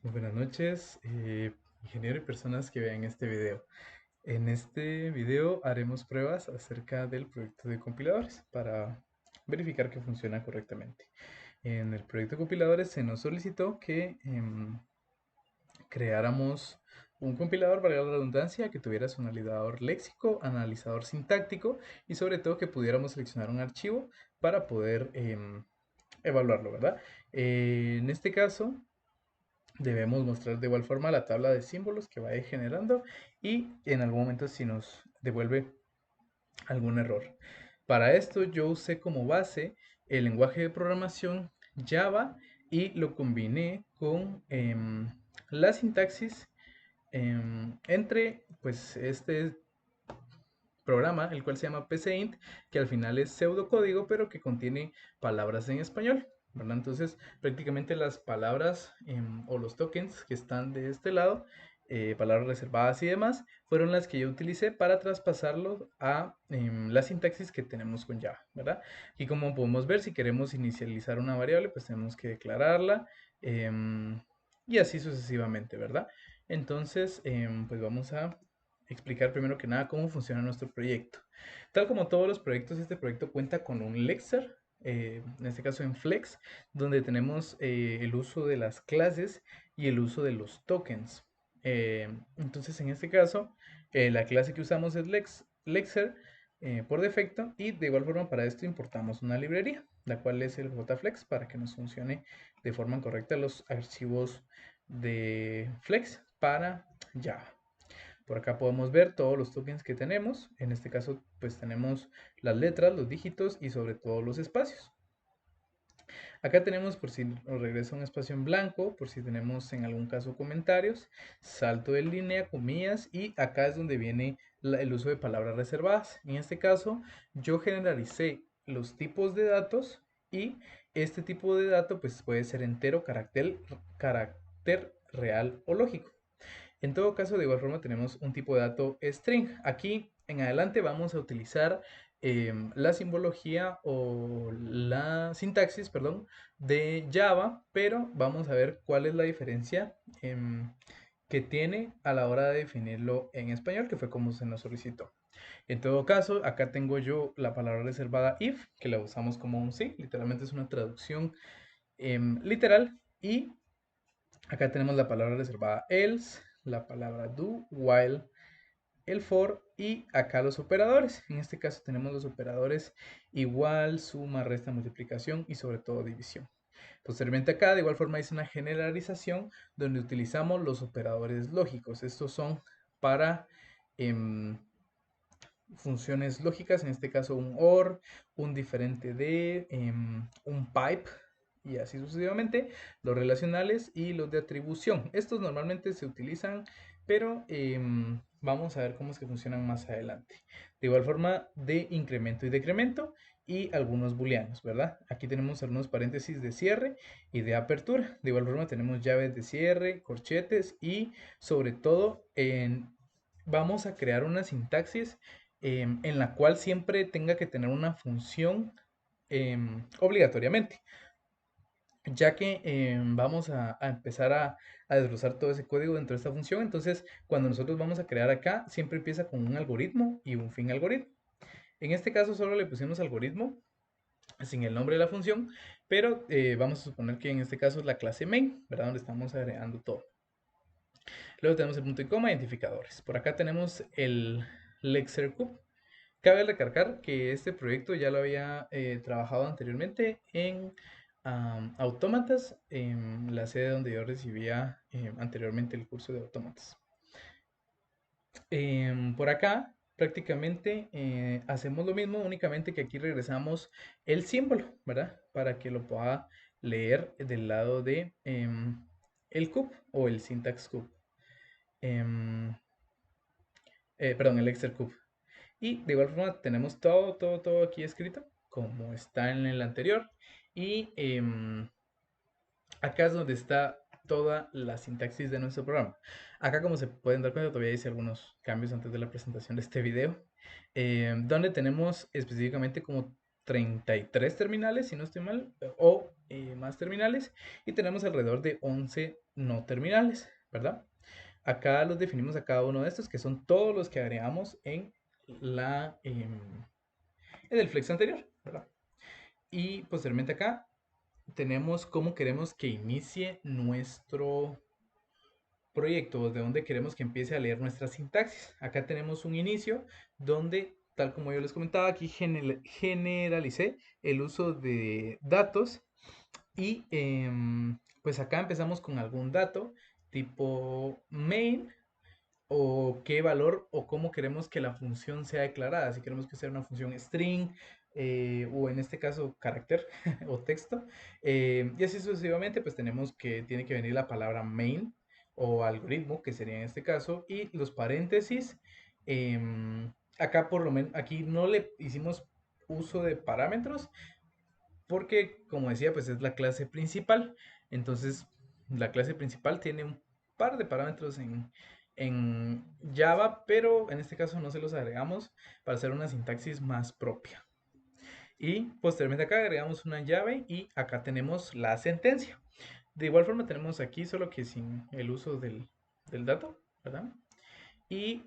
Muy buenas noches, ingeniero y personas que vean este video. En este video haremos pruebas acerca del proyecto de compiladores para verificar que funciona correctamente. En el proyecto de compiladores se nos solicitó que creáramos un compilador, valga la redundancia, que tuviera su analizador léxico, analizador sintáctico y sobre todo que pudiéramos seleccionar un archivo para poder evaluarlo, ¿verdad? En este caso debemos mostrar de igual forma la tabla de símbolos que va a ir generando y en algún momento si nos devuelve algún error. Para esto yo usé como base el lenguaje de programación Java y lo combiné con la sintaxis entre pues este programa, el cual se llama PCInt, que al final es pseudocódigo, pero que contiene palabras en español, ¿verdad? Entonces, prácticamente las palabras o los tokens que están de este lado, palabras reservadas y demás, fueron las que yo utilicé para traspasarlo a la sintaxis que tenemos con Java, ¿verdad? Y como podemos ver, si queremos inicializar una variable, pues tenemos que declararla y así sucesivamente, ¿verdad? Entonces, pues vamos a explicar primero que nada cómo funciona nuestro proyecto. Tal como todos los proyectos, este proyecto cuenta con un Lexer, en este caso en Flex, donde tenemos el uso de las clases y el uso de los tokens. Entonces, en este caso, la clase que usamos es Lexer por defecto y de igual forma para esto importamos una librería, la cual es el JFlex para que nos funcione de forma correcta los archivos de Flex para Java. Por acá podemos ver todos los tokens que tenemos. En este caso, pues tenemos las letras, los dígitos y sobre todo los espacios. Acá tenemos por si nos regresa un espacio en blanco, por si tenemos en algún caso comentarios, salto de línea, comillas y acá es donde viene el uso de palabras reservadas. En este caso, yo generalicé los tipos de datos y este tipo de dato pues puede ser entero, carácter real o lógico. En todo caso, de igual forma tenemos un tipo de dato string. Aquí en adelante vamos a utilizar la simbología o la sintaxis, perdón, de Java, pero vamos a ver cuál es la diferencia que tiene a la hora de definirlo en español, que fue como se nos solicitó. En todo caso, acá tengo yo la palabra reservada if, que la usamos como un sí, literalmente es una traducción literal, y acá tenemos la palabra reservada else, la palabra do, while, el for y acá los operadores. En este caso tenemos los operadores igual, suma, resta, multiplicación y sobre todo división. Posteriormente acá de igual forma hice una generalización donde utilizamos los operadores lógicos. Estos son para funciones lógicas, en este caso un OR, un diferente de, un pipe y así sucesivamente, los relacionales y los de atribución. Estos normalmente se utilizan, pero vamos a ver cómo es que funcionan más adelante. De igual forma, de incremento y decremento y algunos booleanos, ¿verdad? Aquí tenemos algunos paréntesis de cierre y de apertura. De igual forma tenemos llaves de cierre, corchetes y sobre todo vamos a crear una sintaxis en la cual siempre tenga que tener una función obligatoriamente, ya que vamos a empezar a desglosar todo ese código dentro de esta función. Entonces, cuando nosotros vamos a crear acá, siempre empieza con un algoritmo y un fin algoritmo. En este caso solo le pusimos algoritmo sin el nombre de la función, pero vamos a suponer que en este caso es la clase main, ¿verdad? Donde estamos agregando todo. Luego tenemos el punto y coma, identificadores. Por acá tenemos el Lexer Cube. Cabe recalcar que este proyecto ya lo había trabajado anteriormente en Autómatas, en la sede donde yo recibía anteriormente el curso de Autómatas. Por acá prácticamente hacemos lo mismo, únicamente que aquí regresamos el símbolo, ¿verdad? Para que lo pueda leer del lado de el cube o el syntax cube. Em, perdón, el Excel cube. Y de igual forma tenemos todo aquí escrito como está en el anterior. Y acá es donde está toda la sintaxis de nuestro programa. Acá como se pueden dar cuenta todavía hice algunos cambios antes de la presentación de este video. Donde tenemos específicamente como 33 terminales, si no estoy mal, o más terminales y tenemos alrededor de 11 no terminales, ¿verdad? Acá los definimos a cada uno de estos, que son todos los que agregamos en el flex anterior, ¿verdad? Y posteriormente acá tenemos cómo queremos que inicie nuestro proyecto, de dónde queremos que empiece a leer nuestra sintaxis. Acá tenemos un inicio donde, tal como yo les comentaba, aquí generalicé el uso de datos y pues acá empezamos con algún dato tipo main o qué valor o cómo queremos que la función sea declarada. Si queremos que sea una función string o en este caso carácter o texto. Y así sucesivamente, pues tenemos que tiene que venir la palabra main o algoritmo, que sería en este caso, y los paréntesis. Acá por lo menos, aquí no le hicimos uso de parámetros, porque, como decía, pues es la clase principal. Entonces, la clase principal tiene un par de parámetros en Java, pero en este caso no se los agregamos para hacer una sintaxis más propia. Y posteriormente acá agregamos una llave y acá tenemos la sentencia. De igual forma tenemos aquí, solo que sin el uso del dato, ¿verdad? Y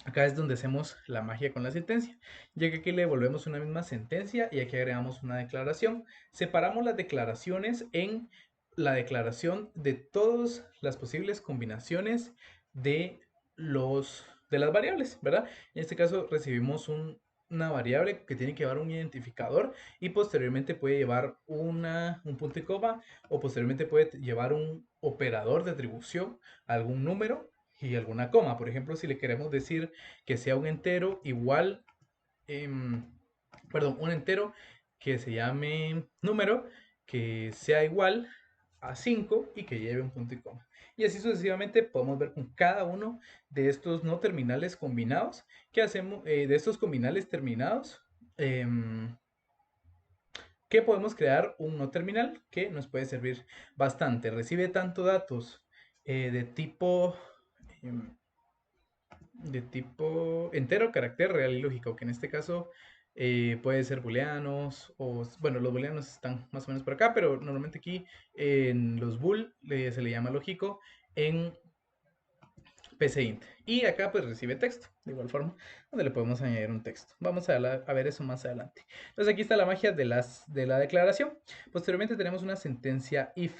acá es donde hacemos la magia con la sentencia, ya que aquí le devolvemos una misma sentencia y aquí agregamos una declaración. Separamos las declaraciones en la declaración de todas las posibles combinaciones de de las variables, ¿verdad? En este caso recibimos una variable que tiene que llevar un identificador y posteriormente puede llevar un punto y coma o posteriormente puede llevar un operador de atribución a algún número y alguna coma. Por ejemplo, si le queremos decir que sea un entero igual, em, perdón, un entero que se llame número, que sea igual a 5 y que lleve un punto y coma. Y así sucesivamente podemos ver con cada uno de estos no terminales combinados que hacemos, de estos combinales terminados, que podemos crear un no terminal que nos puede servir bastante. Recibe tanto datos de tipo em, entero, carácter real y lógico, que en este caso puede ser booleanos o, bueno, los booleanos están más o menos por acá, pero normalmente aquí en los bool se le llama lógico en PCInt. Y acá pues recibe texto, de igual forma, donde le podemos añadir un texto. Vamos a ver eso más adelante. Entonces aquí está la magia de la declaración. Posteriormente tenemos una sentencia if.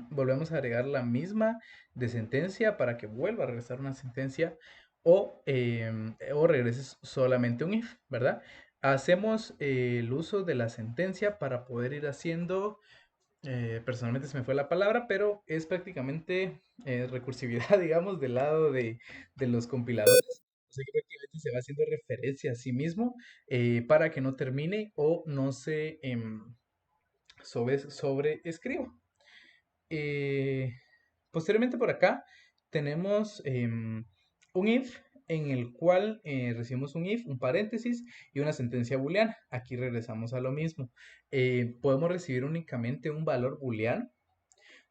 Volvemos a agregar la misma de sentencia para que vuelva a regresar una sentencia o regreses solamente un if, ¿verdad? Hacemos el uso de la sentencia para poder ir haciendo personalmente se me fue la palabra, pero es prácticamente recursividad, digamos, del lado de los compiladores. O sea que prácticamente se va haciendo referencia a sí mismo para que no termine o no se sobreescriba. Eh, Posteriormente por acá tenemos un if en el cual recibimos un if, un paréntesis y una sentencia booleana. Aquí regresamos a lo mismo. Podemos recibir únicamente un valor booleano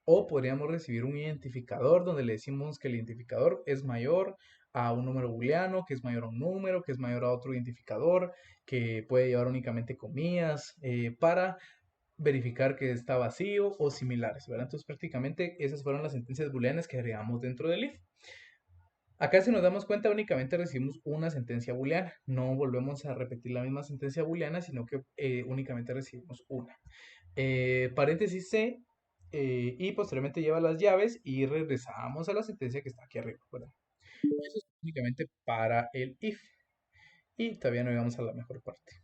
o podríamos recibir un identificador donde le decimos que el identificador es mayor a un número booleano, que es mayor a un número, que es mayor a otro identificador, que puede llevar únicamente comillas para verificar que está vacío o similares, ¿verdad? Entonces prácticamente esas fueron las sentencias booleanas que agregamos dentro del if. Acá si nos damos cuenta únicamente recibimos una sentencia booleana, no volvemos a repetir la misma sentencia booleana, sino que únicamente recibimos una. Paréntesis C y posteriormente lleva las llaves y regresamos a la sentencia que está aquí arriba, ¿verdad? Eso es únicamente para el if y todavía no llegamos a la mejor parte.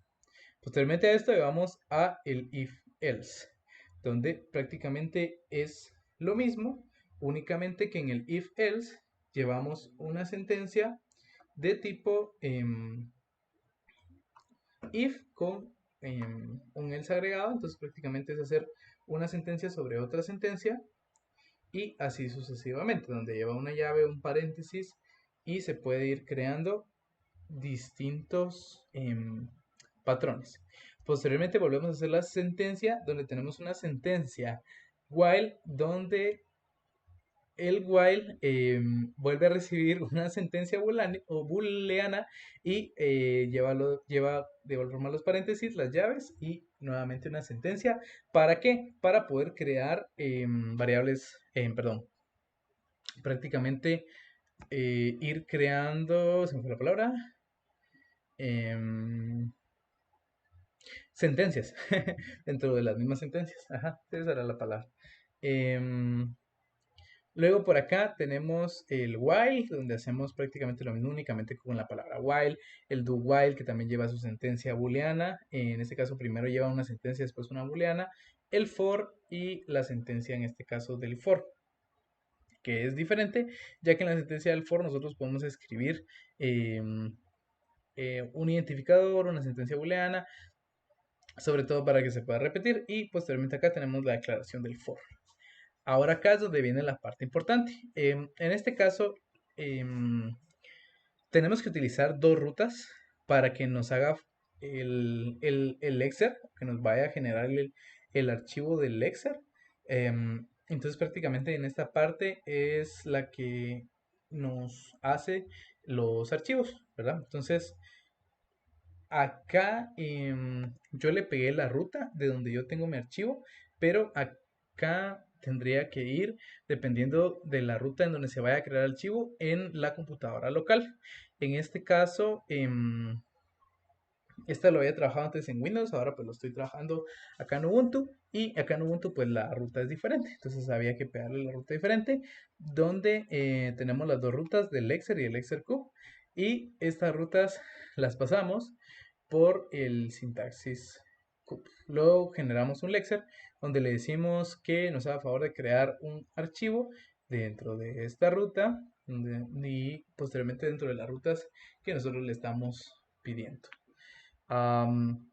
Posteriormente a esto llevamos a el if else, donde prácticamente es lo mismo, únicamente que en el if else llevamos una sentencia de tipo if con un else agregado, entonces prácticamente es hacer una sentencia sobre otra sentencia y así sucesivamente, donde lleva una llave, un paréntesis y se puede ir creando distintos patrones. Posteriormente volvemos a hacer la sentencia donde tenemos una sentencia while donde el while vuelve a recibir una sentencia booleana y lleva de igual forma los paréntesis, las llaves y nuevamente una sentencia. ¿Para qué? Para poder crear variables, perdón, prácticamente ir creando, se me fue la palabra, em, sentencias dentro de las mismas sentencias. Ajá, esa era la palabra. Em, Luego por acá tenemos el while, donde hacemos prácticamente lo mismo únicamente con la palabra while. El do while, que también lleva su sentencia booleana. En este caso primero lleva una sentencia, después una booleana. El for y la sentencia en este caso del for, que es diferente, ya que en la sentencia del for nosotros podemos escribir un identificador, una sentencia booleana, sobre todo para que se pueda repetir. Y posteriormente acá tenemos la declaración del for. Ahora acá es donde viene la parte importante. En este caso, em, tenemos que utilizar dos rutas para que nos haga el Excel, que nos vaya a generar el archivo del Excel. Entonces prácticamente en esta parte es la que nos hace los archivos, ¿verdad? Entonces acá yo le pegué la ruta de donde yo tengo mi archivo, pero acá tendría que ir dependiendo de la ruta en donde se vaya a crear el archivo en la computadora local. En este caso, esta lo había trabajado antes en Windows, ahora pues lo estoy trabajando acá en Ubuntu y acá en Ubuntu pues la ruta es diferente, entonces había que pegarle la ruta diferente donde tenemos las dos rutas del Excel y el Excel Cube y estas rutas las pasamos por el sintaxis cube. Luego generamos un lexer donde le decimos que nos haga favor de crear un archivo dentro de esta ruta y posteriormente dentro de las rutas que nosotros le estamos pidiendo. Am,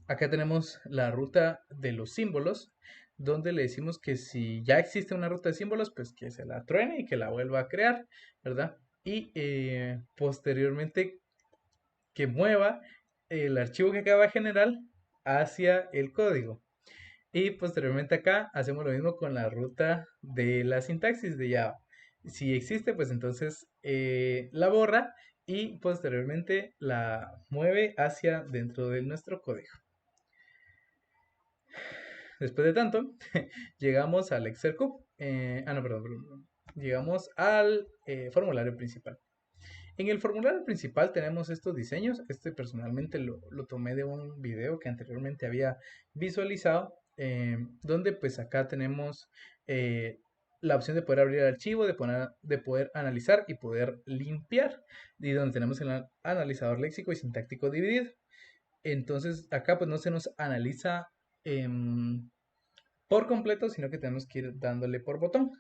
Acá tenemos la ruta de los símbolos, donde le decimos que si ya existe una ruta de símbolos, pues que se la truene y que la vuelva a crear, ¿verdad? Y posteriormente que mueva el archivo que acaba de generar hacia el código. Y posteriormente acá hacemos lo mismo con la ruta de la sintaxis de Java. Si existe, pues entonces la borra y posteriormente la mueve hacia dentro de nuestro código. Después de tanto, llegamos al Excel Cube. No, perdón. Llegamos al formulario principal. En el formulario principal tenemos estos diseños. Este personalmente lo tomé de un video que anteriormente había visualizado, donde pues acá tenemos la opción de poder abrir el archivo, de poder analizar y poder limpiar, y donde tenemos el analizador léxico y sintáctico dividido. Entonces acá pues no se nos analiza por completo, sino que tenemos que ir dándole por botón.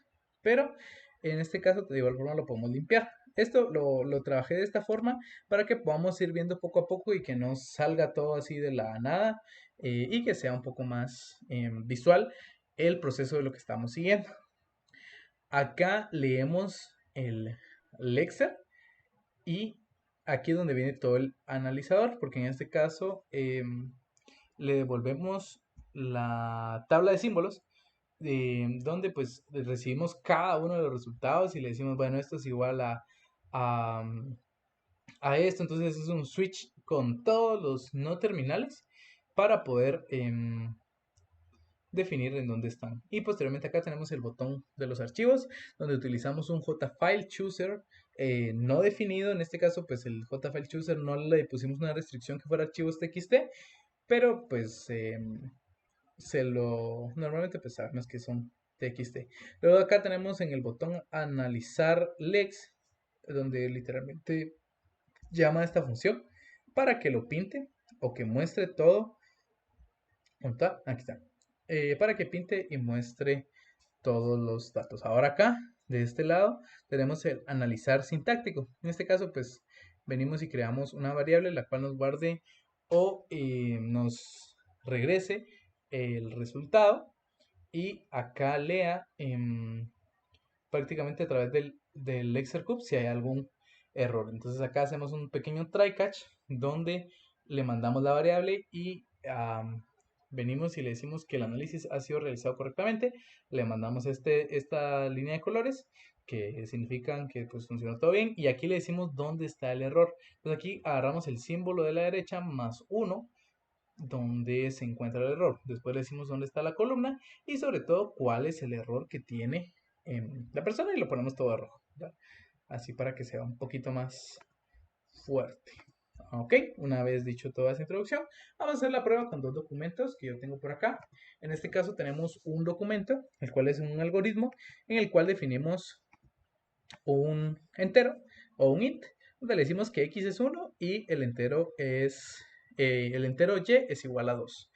Pero en este caso, de igual forma, lo podemos limpiar. Esto lo trabajé de esta forma para que podamos ir viendo poco a poco y que no salga todo así de la nada y que sea un poco más visual el proceso de lo que estamos siguiendo. Acá leemos el Lexer y aquí es donde viene todo el analizador, porque en este caso le devolvemos la tabla de símbolos donde pues recibimos cada uno de los resultados y le decimos, bueno, esto es igual a, a esto, entonces es un switch con todos los no terminales para poder definir en dónde están. Y posteriormente acá tenemos el botón de los archivos, donde utilizamos un JFile Chooser no definido. En este caso, pues el JFile Chooser no le pusimos una restricción que fuera archivos TXT, pero pues normalmente pues sabemos que son TXT. Luego acá tenemos en el botón analizar lex, donde literalmente llama a esta función para que lo pinte o que muestre todo. ¿Dónde está? Aquí está. Para que pinte y muestre todos los datos. Ahora acá, de este lado, tenemos el analizar sintáctico. En este caso, pues venimos y creamos una variable la cual nos guarde o nos regrese el resultado y acá lea prácticamente a través del Exercube si hay algún error. Entonces acá hacemos un pequeño try catch donde le mandamos la variable y venimos y le decimos que el análisis ha sido realizado correctamente, le mandamos esta línea de colores que significan que pues funcionó todo bien y aquí le decimos dónde está el error. Pues aquí agarramos el símbolo de la derecha más uno donde se encuentra el error. Después le decimos dónde está la columna y sobre todo cuál es el error que tiene la persona y lo ponemos todo de rojo, ¿verdad? Así para que sea un poquito más fuerte. Ok, una vez dicho toda esa introducción, vamos a hacer la prueba con dos documentos que yo tengo por acá. En este caso tenemos un documento, el cual es un algoritmo en el cual definimos un entero o un int, donde le decimos que x es 1 y el entero y es igual a 2.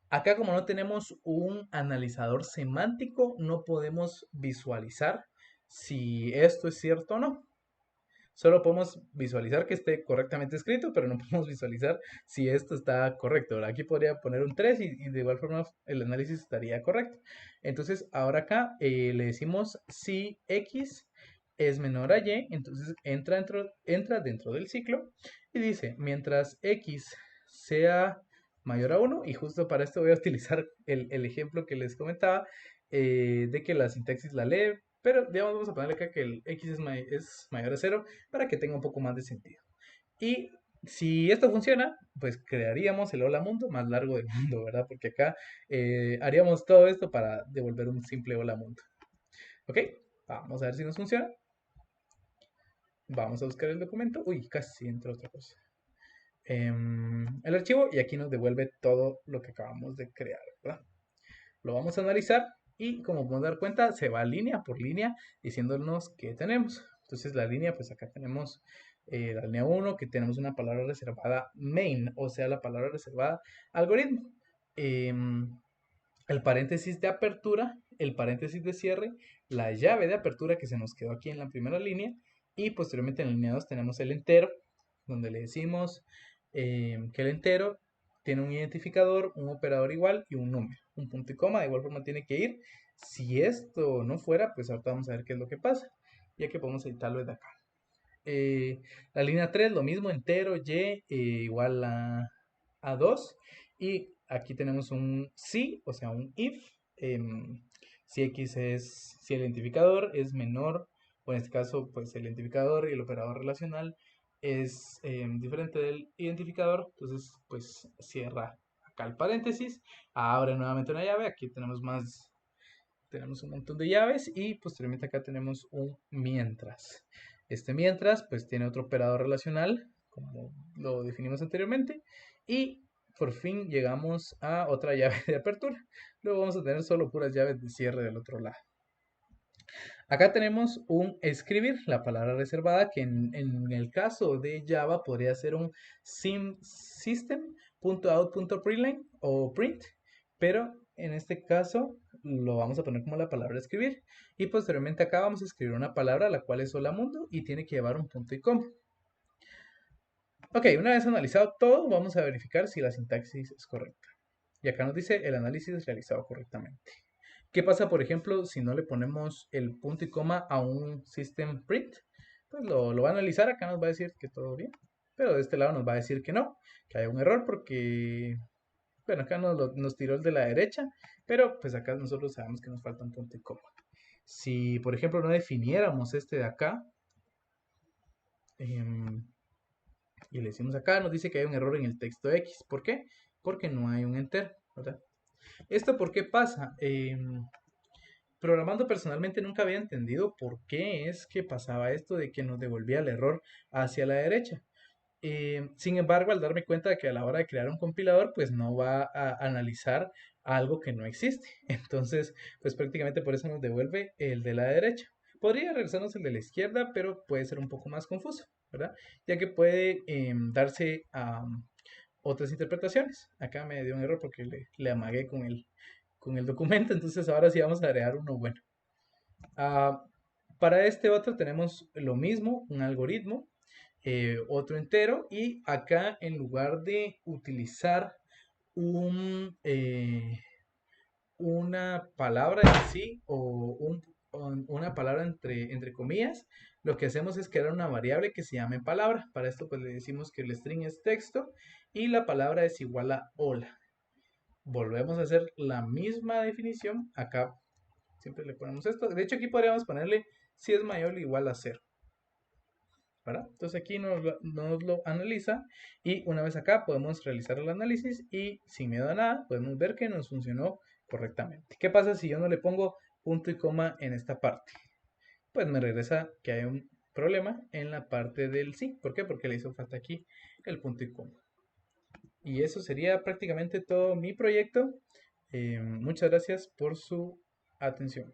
Acá como no tenemos un analizador semántico, no podemos visualizar si esto es cierto o no. Solo podemos visualizar que esté correctamente escrito, pero no podemos visualizar si esto está correcto. Aquí podría poner un 3 y de igual forma el análisis estaría correcto. Entonces ahora acá le decimos si x es menor a y, entonces entra dentro del ciclo y dice, mientras x sea mayor a 1, y justo para esto voy a utilizar el ejemplo que les comentaba, de que la sintaxis la lee, pero digamos vamos a ponerle acá que el x es mayor a 0 para que tenga un poco más de sentido. Y si esto funciona, pues crearíamos el hola mundo más largo del mundo, ¿verdad? Porque acá haríamos todo esto para devolver un simple hola mundo. ¿Ok? Vamos a ver si nos funciona. Vamos a buscar el documento. Uy, casi entró otra cosa. El archivo y aquí nos devuelve todo lo que acabamos de crear, ¿verdad? Lo vamos a analizar y como podemos dar cuenta se va línea por línea diciéndonos qué tenemos. Entonces la línea, pues acá tenemos la línea 1 que tenemos una palabra reservada main, o sea la palabra reservada algoritmo. El paréntesis de apertura, el paréntesis de cierre, la llave de apertura que se nos quedó aquí en la primera línea y posteriormente en la línea 2 tenemos el entero donde le decimos que el entero tiene un identificador, un operador igual y un número, un punto y coma, de igual forma tiene que ir. Si esto no fuera, pues ahorita vamos a ver qué es lo que pasa, ya que podemos editarlo desde acá. La línea 3, lo mismo, entero, y igual a 2. Y aquí tenemos un si, o sea, un if. Si x si el identificador es menor, o en este caso, pues el identificador y el operador relacional es diferente del identificador, entonces, pues cierra acá el paréntesis, abre nuevamente una llave, aquí tenemos un montón de llaves y posteriormente acá tenemos un mientras. Este mientras pues tiene otro operador relacional como lo definimos anteriormente y por fin llegamos a otra llave de apertura. Luego vamos a tener solo puras llaves de cierre del otro lado. Acá tenemos un escribir, la palabra reservada, que en el caso de Java podría ser un system.out.println o print, pero en este caso lo vamos a poner como la palabra escribir. Y posteriormente acá vamos a escribir una palabra la cual es hola mundo y tiene que llevar un punto y coma. Ok, una vez analizado todo, vamos a verificar si la sintaxis es correcta. Y acá nos dice el análisis realizado correctamente. ¿Qué pasa, por ejemplo, si no le ponemos el punto y coma a un system print? Pues lo va a analizar, acá nos va a decir que todo bien, pero de este lado nos va a decir que no, que hay un error porque, bueno, acá nos tiró el de la derecha, pero pues acá nosotros sabemos que nos falta un punto y coma. Si, por ejemplo, no definiéramos este de acá, y le decimos acá, nos dice que hay un error en el texto X. ¿Por qué? Porque no hay un entero, ¿verdad? ¿Esto por qué pasa? Programando personalmente nunca había entendido por qué es que pasaba esto de que nos devolvía el error hacia la derecha. Sin embargo, al darme cuenta de que a la hora de crear un compilador, pues no va a analizar algo que no existe. Entonces, pues prácticamente por eso nos devuelve el de la derecha. Podría regresarnos el de la izquierda, pero puede ser un poco más confuso, ¿verdad? Ya que puede darse a otras interpretaciones. Acá me dio un error porque le amagué con el documento, entonces ahora sí vamos a agregar uno bueno. Para este otro tenemos lo mismo, un algoritmo, otro entero, y acá en lugar de utilizar una palabra en sí o una palabra entre comillas, lo que hacemos es crear una variable que se llame palabra. Para esto pues le decimos que el string es texto y la palabra es igual a hola. Volvemos a hacer la misma definición. Acá siempre le ponemos esto. De hecho, aquí podríamos ponerle si es mayor o igual a cero, ¿verdad? Entonces aquí nos lo analiza y una vez acá podemos realizar el análisis y sin miedo a nada podemos ver que nos funcionó correctamente. ¿Qué pasa si yo no le pongo punto y coma en esta parte? Pues me regresa que hay un problema en la parte del sí. ¿Por qué? Porque le hizo falta aquí el punto y coma. Y eso sería prácticamente todo mi proyecto. Muchas gracias por su atención.